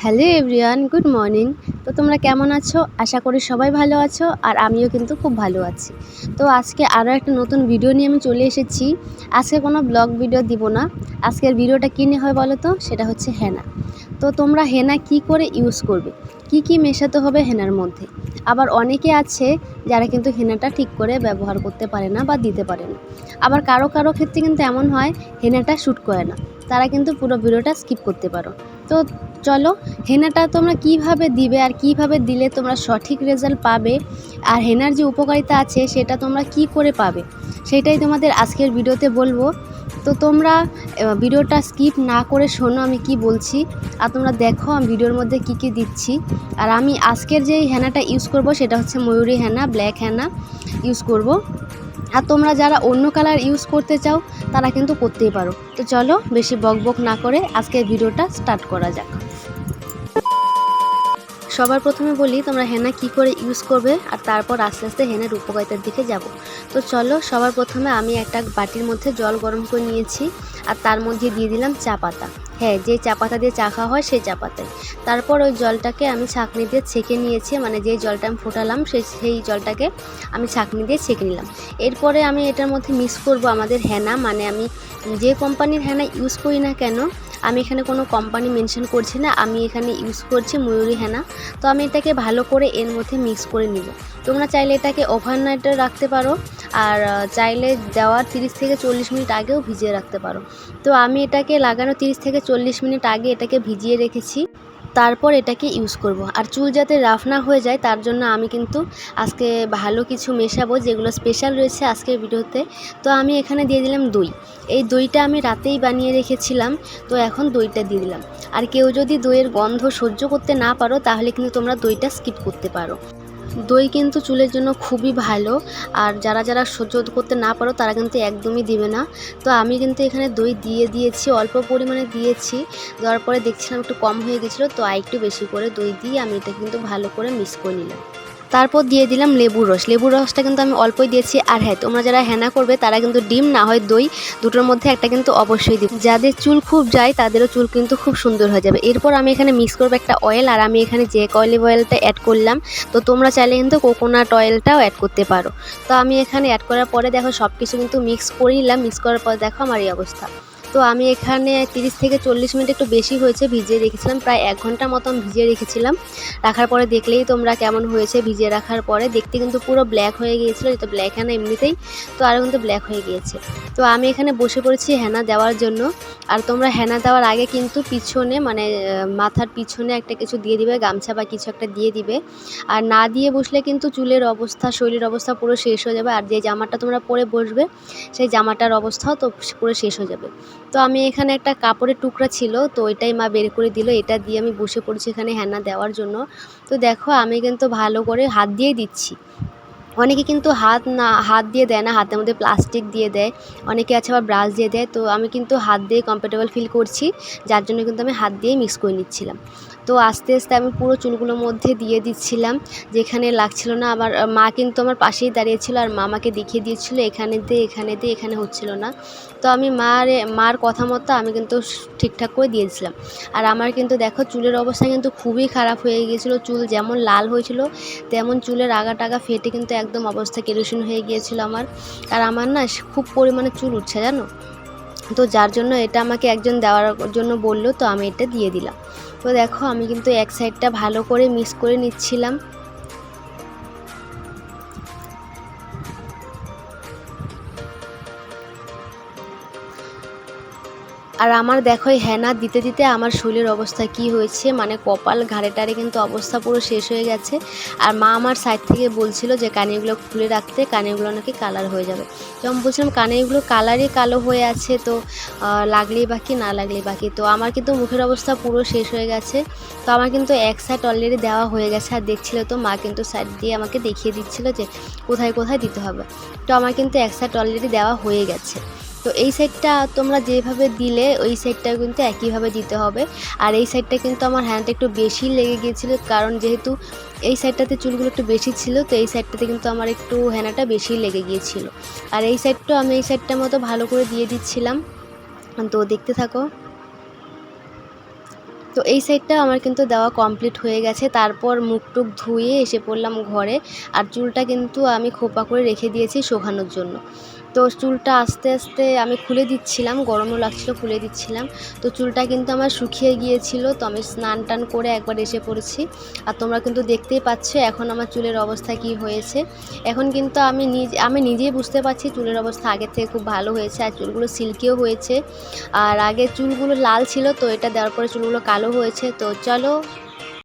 Hello everyone, good morning. তো তোমরা কেমন আছো? আশা করি সবাই ভালো আছো, আর আমিও কিন্তু খুব ভালো আছি। তো আজকে আরও একটা নতুন ভিডিও নিয়ে আমি চলে এসেছি। আজকে কোনো ব্লগ ভিডিও দিব না। আজকের ভিডিওটা কী নিয়ে হয় বলো তো? সেটা হচ্ছে হেনা। তো তোমরা হেনা কি করে ইউজ করবে, কি কি মেশাতে হবে হেনার মধ্যে। আবার অনেকে আছে যারা কিন্তু হেনাটা ঠিক করে ব্যবহার করতে পারে না বা দিতে পারে না। আবার কারো কারো ক্ষেত্রে কিন্তু এমন হয় হেনাটা শ্যুট করে না, তারা কিন্তু পুরো ভিডিওটা স্কিপ করতে পারো। তো চলো, হেনাটা তোমরা কিভাবে দিবে আর কিভাবে দিলে তোমরা সঠিক রেজাল্ট পাবে, আর হেনার যে উপকারিতা আছে সেটা তোমরা কি করে পাবে, সেটাই তোমাদের আজকের ভিডিওতে বলবো। তো তোমরা ভিডিওটা স্কিপ না করে শোনো আমি কি বলছি, আর তোমরা দেখো আমি ভিডিওর মধ্যে কি কি দিচ্ছি। আর আমি আজকের যেই হেনাটা ইউজ করব সেটা হচ্ছে ময়ূরী হেনা, ব্ল্যাক হেনা ইউজ করব। আর তোমরা যারা অন্য কালার ইউজ করতে চাও তারা কিন্তু করতেই পারো। তো চলো বেশি বকবক না করে আজকের ভিডিওটা স্টার্ট করা যাক। সবার প্রথমে বলি তোমরা হেনা কি করে ইউজ করবে, আর তারপর আস্তে আস্তে হেনার উপকারিতার দিকে যাব। তো চলো, সবার প্রথমে আমি একটা বাটির মধ্যে জল গরম করে নিয়েছি, আর তার মধ্যে দিয়ে দিলাম চা পাতা। হ্যাঁ, যে চা পাতা দিয়ে চা খাওয়া হয় সেই চা পাতায়। তারপর ওই জলটাকে আমি ছাঁকনি দিয়ে ছেঁকে নিয়েছি, মানে যেই জলটা আমি ফোটালাম সেই জলটাকে আমি ছাঁকনি দিয়ে ছেঁকে নিলাম। এরপরে আমি এটার মধ্যে মিক্স করব আমাদের হেনা, মানে আমি যে কোম্পানির হেনা ইউজ করি না কেন, আমি এখানে কোনো কোম্পানি মেনশন করছি না, আমি এখানে ইউজ করছি ময়ূরী হেনা। তো আমি এটাকে ভালো করে এর মধ্যে মিক্স করে নিব। তোমরা চাইলে এটাকে ওভারনাইটে রাখতে পারো, আর চাইলে দেওয়ার 30 থেকে 40 মিনিট আগেও ভিজিয়ে রাখতে পারো। তো আমি এটাকে লাগানো 30 থেকে 40 মিনিট আগে এটাকে ভিজিয়ে রেখেছি, তারপর এটাকে ইউজ করব। আর চুল যাতে রাফ না হয়ে যায় তার জন্য আমি কিন্তু আজকে ভালো কিছু মেশাবো, যেগুলো স্পেশাল রয়েছে আজকের ভিডিওতে। তো আমি এখানে দিয়ে দিলাম দই। এই দইটা আমি রাতেই বানিয়ে রেখেছিলাম, তো এখন দইটা দিয়ে দিলাম। আর কেউ যদি দইয়ের গন্ধ সহ্য করতে না পারো তাহলে কিন্তু তোমরা দইটা স্কিপ করতে পারো। দই কিন্তু চুলের জন্য খুবই ভালো, আর যারা যারা সহ্য করতে না পারো তারা কিন্তু একদমই দিবে না। তো আমি কিন্তু এখানে দই দিয়ে দিয়েছি, অল্প পরিমাণে দিয়েছি। দেওয়ার পরে দেখছিলাম একটু কম হয়ে গেছিলো, তো একটু বেশি করে দই দিয়ে আমি এটা কিন্তু ভালো করে মিক্স করে নিলাম। তারপর দিয়ে দিলাম লেবুর রস। লেবুর রসটা কিন্তু আমি অল্পই দিয়েছি। আর হ্যাঁ, তোমরা যারা হেনা করবে তারা কিন্তু ডিম না হয় দই, দুটোর মধ্যে একটা কিন্তু অবশ্যই দিবে। যাদের চুল খুব যায় তাদেরও চুল কিন্তু খুব সুন্দর হয়ে যাবে। এরপর আমি এখানে মিক্স করবো একটা অয়েল, আর আমি এখানে যে অলিভ অয়েলটা অ্যাড করলাম, তো তোমরা চাইলে কিন্তু কোকোনাট অয়েলটাও অ্যাড করতে পারো। তো আমি এখানে অ্যাড করার পরে দেখো সব কিছু কিন্তু মিক্স করে নিলাম। মিক্স করার পর দেখো আমার এই অবস্থা। তো আমি এখানে 30 থেকে 40 মিনিট, একটু বেশি হয়েছে, ভিজিয়ে রেখেছিলাম। প্রায় 1 ঘন্টার মতন ভিজিয়ে রেখেছিলাম। রাখার পরে দেখলেই তোমরা কেমন হয়েছে। ভিজিয়ে রাখার পরে দেখতে কিন্তু পুরো ব্ল্যাক হয়ে গিয়েছিলো, যেটা ব্ল্যাক হেনা এমনিতেই, তো আরও কিন্তু ব্ল্যাক হয়ে গিয়েছে। তো আমি এখানে বসে পড়েছি হেনা দেওয়ার জন্য। আর তোমরা হেনা দেওয়ার আগে কিন্তু পিছনে, মানে মাথার পিছনে একটা কিছু দিয়ে দিবে, গামছা বা কিছু একটা দিয়ে দিবে। আর না দিয়ে বসলে কিন্তু চুলের অবস্থা, শরীরের অবস্থা পুরো শেষ হয়ে যাবে। আর যে জামাটা তোমরা পরে বসবে সেই জামাটার অবস্থাও তো পুরো শেষ হয়ে যাবে। তো আমি এখানে একটা কাপড়ের টুকরা ছিল, তো এটাই মা বের করে দিল, এটা দিয়ে আমি বসে পড়েছি এখানে হেনা দেওয়ার জন্য। তো দেখো আমি কিন্তু ভালো করে হাত দিয়েই দিচ্ছি। অনেকে কিন্তু হাত দিয়ে দেয় না, হাতের মধ্যে প্লাস্টিক দিয়ে দেয়। অনেকে আছে আবার ব্রাশ দিয়ে দেয়। তো আমি কিন্তু হাত দিয়ে কমফোর্টেবল ফিল করছি, যার জন্য কিন্তু আমি হাত দিয়েই মিক্স করে নিচ্ছিলাম। তো আস্তে আস্তে আমি পুরো চুলগুলোর মধ্যে দিয়ে দিচ্ছিলাম, যেখানে লাগছিল না। আমার মা কিন্তু আমার পাশেই দাঁড়িয়েছিল, আর মা আমাকে দেখিয়ে দিচ্ছিল এখানে দে, এখানে দে, এখানে হচ্ছিল না। তো আমি মার কথা মতো আমি কিন্তু ঠিকঠাক করে দিয়েছিলাম। আর আমার কিন্তু দেখো চুলের অবস্থা কিন্তু খুবই খারাপ হয়ে গিয়েছিলো। চুল যেমন লাল হয়েছিল তেমন চুলের আগা টাগা ফেটে কিন্তু একদম অবস্থা কেরোসিন হয়ে গিয়েছিল আমার। আর আমার না খুব পরিমাণে চুল উঠছে জানো। তো যার জন্য এটা আমাকে একজন দেওয়ার জন্য বললো, তো আমি এটা দিয়ে দিলাম। তো দেখো আমি কিন্তু এক সাইডটা ভালো করে মিক্স করে নিচ্ছিলাম। আর আমার দেখো এই হেনা দিতে দিতে আমার শরীরের অবস্থা কি হয়েছে, মানে কপাল ঘাড়ে টাড়ে কিন্তু অবস্থা পুরো শেষ হয়ে গেছে। আর মা আমার সাইড থেকে বলছিল যে কানেরগুলো খুলে রাখতে, কানেরগুলো নাকি কালার হয়ে যাবে। যেমন বলছিলাম কানেরগুলো কালারই কালো হয়ে আছে, তো লাগলেই বাকি, না লাগলেই বাকি। তো আমার কিন্তু মুখের অবস্থা পুরো শেষ হয়ে গেছে। তো আমার কিন্তু এক সাইড অলরেডি দেওয়া হয়ে গেছে। আর দেখছিল তো মা কিন্তু সাইড দিয়ে আমাকে দেখিয়ে দিচ্ছিল যে কোথায় কোথায় দিতে হবে। তো আমার কিন্তু এক সাইড অলরেডি দেওয়া হয়ে গেছে। তো এই সাইডটা তোমরা যেভাবে দিলে ওই সাইডটাও কিন্তু একইভাবে দিতে হবে। আর এই সাইডটা কিন্তু আমার হ্যান্ডটা একটু বেশি লেগে গিয়েছিলো, কারণ যেহেতু এই সাইডটাতে চুলগুলো একটু বেশি ছিল, তো এই সাইডটাতে কিন্তু আমার একটু হেনাটা বেশি লেগে গিয়েছিল। আর এই সাইডটাও আমি এই সাইডটার মতো ভালো করে দিয়ে দিচ্ছিলাম। তো দেখতে থাকো। তো তো এই সাইডটা আমার কিন্তু দেওয়া কমপ্লিট হয়ে গেছে। তারপর মুখ টুক ধুয়ে এসে পড়লাম ঘরে। আর চুলটা কিন্তু আমি খোপা করে রেখে দিয়েছি শোকানোর জন্য। তো চুলটা আস্তে আস্তে আমি খুলে দিচ্ছিলাম, গরমও লাগছিল, খুলে দিচ্ছিলাম। তো চুলটা কিন্তু আমার শুকিয়ে গিয়েছিল। তো আমি স্নান টান করে একবার এসে পড়েছি। আর তোমরা কিন্তু দেখতেই পাচ্ছ এখন আমার চুলের অবস্থা কি হয়েছে। এখন কিন্তু আমি নিজেই বুঝতে পারছি চুলের অবস্থা আগের থেকে খুব ভালো হয়েছে। আর চুলগুলো সিল্কিও হয়েছে। আর আগে চুলগুলো লাল ছিল, তো এটা দেওয়ার পরে চুলগুলো কালো হয়েছে। তো চলো